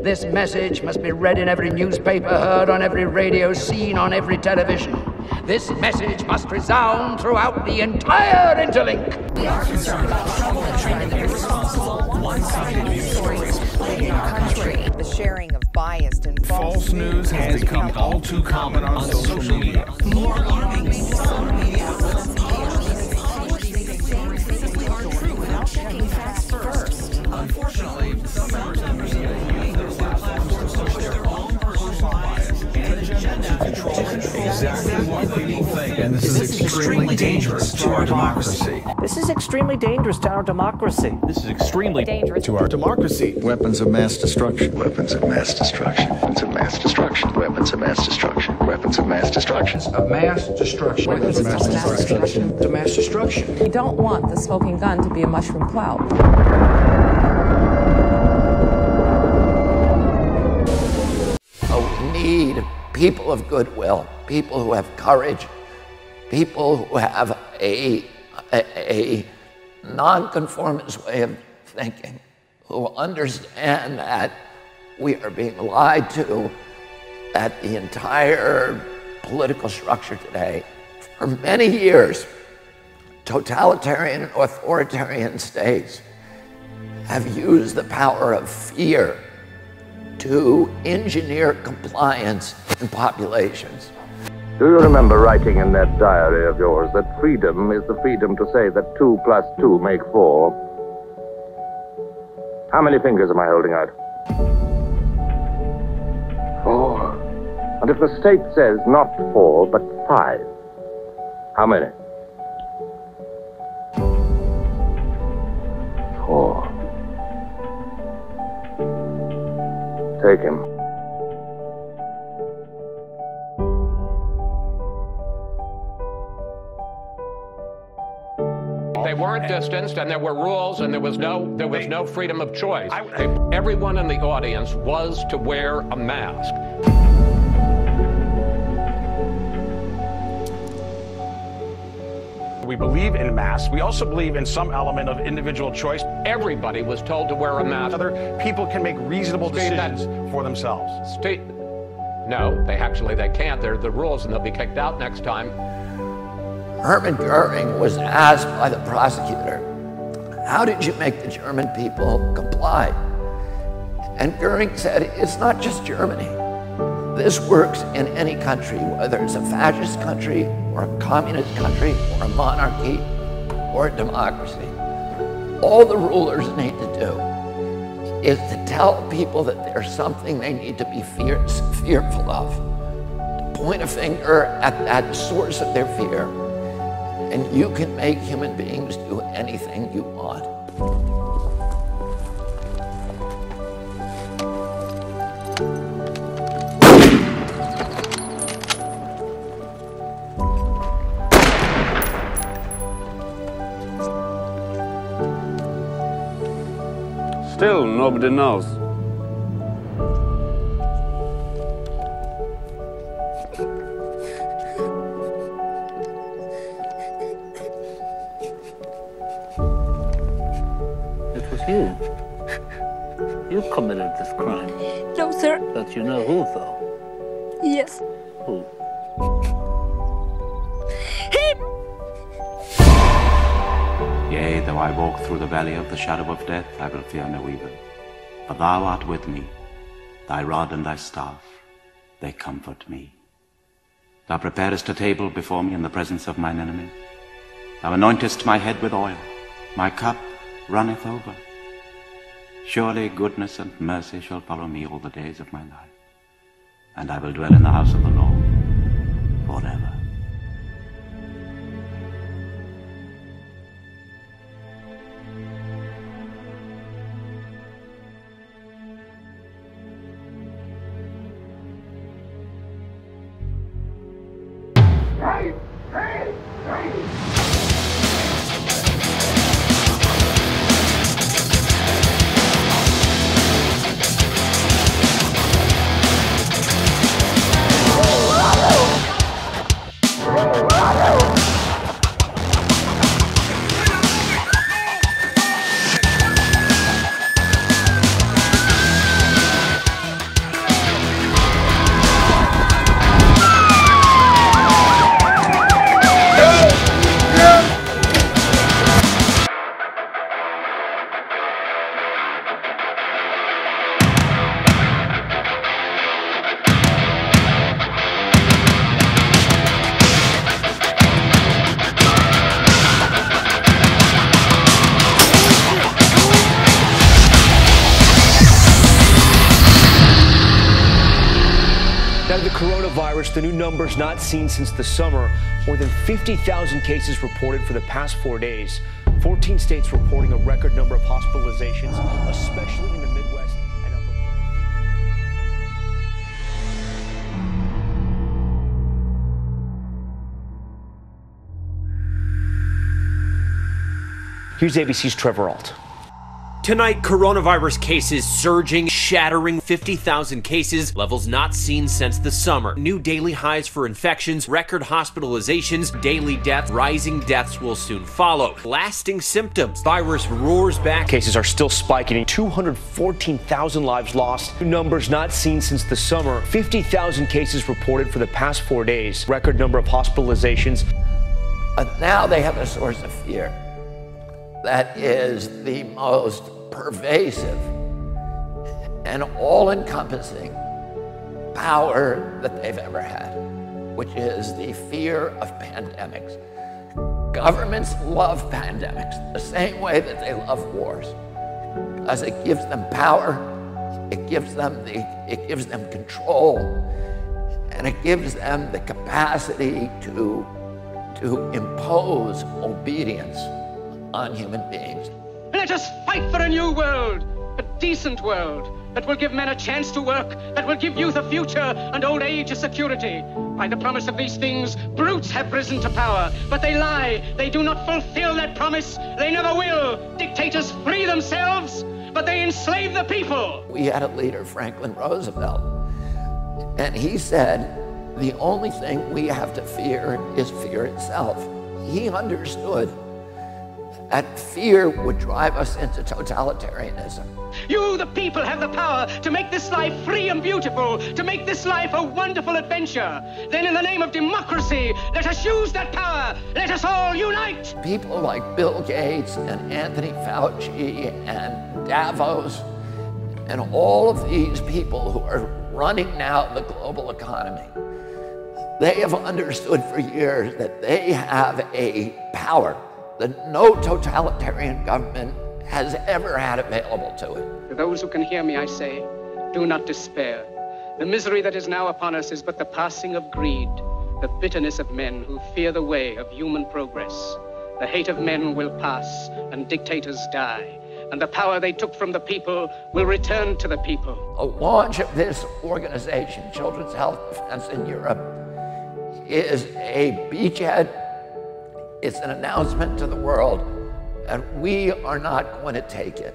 This message must be read in every newspaper, heard on every radio, seen on every television. This message must resound throughout the entire interlink. We are concerned about the trouble and trend of irresponsible, one-sided news stories plaguing our country. The sharing of biased and false news has become all too common on social media. More alarming social media outlets without checking facts first. Unfortunately, some members of the media use their platforms to push their own personal bias and agenda to control exactly what people think. And this is extremely dangerous to our democracy. This is extremely dangerous to our democracy. This is extremely dangerous to our democracy. Weapons of mass destruction. Weapons of mass destruction. Weapons of mass destruction. Weapons of mass destruction. Weapons of mass destruction. Of mass destruction. Weapons of mass destruction. To mass destruction. We don't want the smoking gun to be a mushroom cloud. We need people of goodwill, people who have courage, people who have a nonconformist way of thinking, who understand that we are being lied to, that the entire political structure today, for many years, totalitarian and authoritarian states have used the power of fear to engineer compliance in populations. Do you remember writing in that diary of yours that freedom is the freedom to say that 2 plus 2 make 4? How many fingers am I holding out? 4. And if the state says not 4, but 5, how many? 4. Take him. They weren't distanced, and there were rules, and there was no freedom of choice. Everyone in the audience was to wear a mask. We believe in masks. We also believe in some element of individual choice. Everybody was told to wear a mask. Other people can make reasonable decisions for themselves. No, they can't. They're the rules, and they'll be kicked out next time. Hermann Goering was asked by the prosecutor, how did you make the German people comply? And Goering said, it's not just Germany. This works in any country, whether it's a fascist country or a communist country or a monarchy or a democracy. All the rulers need to do is to tell people that there's something they need to be fearful of, to point a finger at that source of their fear, and you can make human beings do anything you want. Still, nobody knows. It was you. You committed this crime. No, sir. But you know who, though? Yes. Who? Him! Yea, though I walk through the valley of the shadow of death, I will fear no evil. For thou art with me, thy rod and thy staff, they comfort me. Thou preparest a table before me in the presence of mine enemies. Thou anointest my head with oil, my cup runneth over. Surely goodness and mercy shall follow me all the days of my life, and I will dwell in the house of the Lord forever. coronavirus, the new numbers not seen since the summer. More than 50,000 cases reported for the past 4 days. 14 states reporting a record number of hospitalizations, especially in the Midwest and Upper Plateau. Here's ABC's Trevor Ault. Tonight, coronavirus cases surging, shattering 50,000 cases, levels not seen since the summer. New daily highs for infections, record hospitalizations, daily deaths, rising deaths will soon follow. Lasting symptoms, virus roars back. Cases are still spiking. 214,000 lives lost. New numbers not seen since the summer. 50,000 cases reported for the past 4 days. Record number of hospitalizations. Now they have a source of fear that is the most pervasive and all-encompassing power that they've ever had, which is the fear of pandemics. Governments love pandemics the same way that they love wars, because it gives them power, it gives them control, and it gives them the capacity to impose obedience on human beings. Let us fight for a new world, a decent world, that will give men a chance to work, that will give youth a future and old age a security. By the promise of these things, brutes have risen to power, but they lie. They do not fulfill that promise. They never will. Dictators free themselves, but they enslave the people. We had a leader, Franklin Roosevelt, and he said, the only thing we have to fear is fear itself. He understood that fear would drive us into totalitarianism. You, the people, have the power to make this life free and beautiful, to make this life a wonderful adventure. Then in the name of democracy, let us use that power. Let us all unite. People like Bill Gates and Anthony Fauci and Davos and all of these people who are running now the global economy, they have understood for years that they have a power that no totalitarian government has ever had available to it. To those who can hear me, I say, do not despair. The misery that is now upon us is but the passing of greed, the bitterness of men who fear the way of human progress. The hate of men will pass, and dictators die, and the power they took from the people will return to the people. The launch of this organization, Children's Health Defense in Europe, is a beachhead. It's an announcement to the world, and we are not going to take it.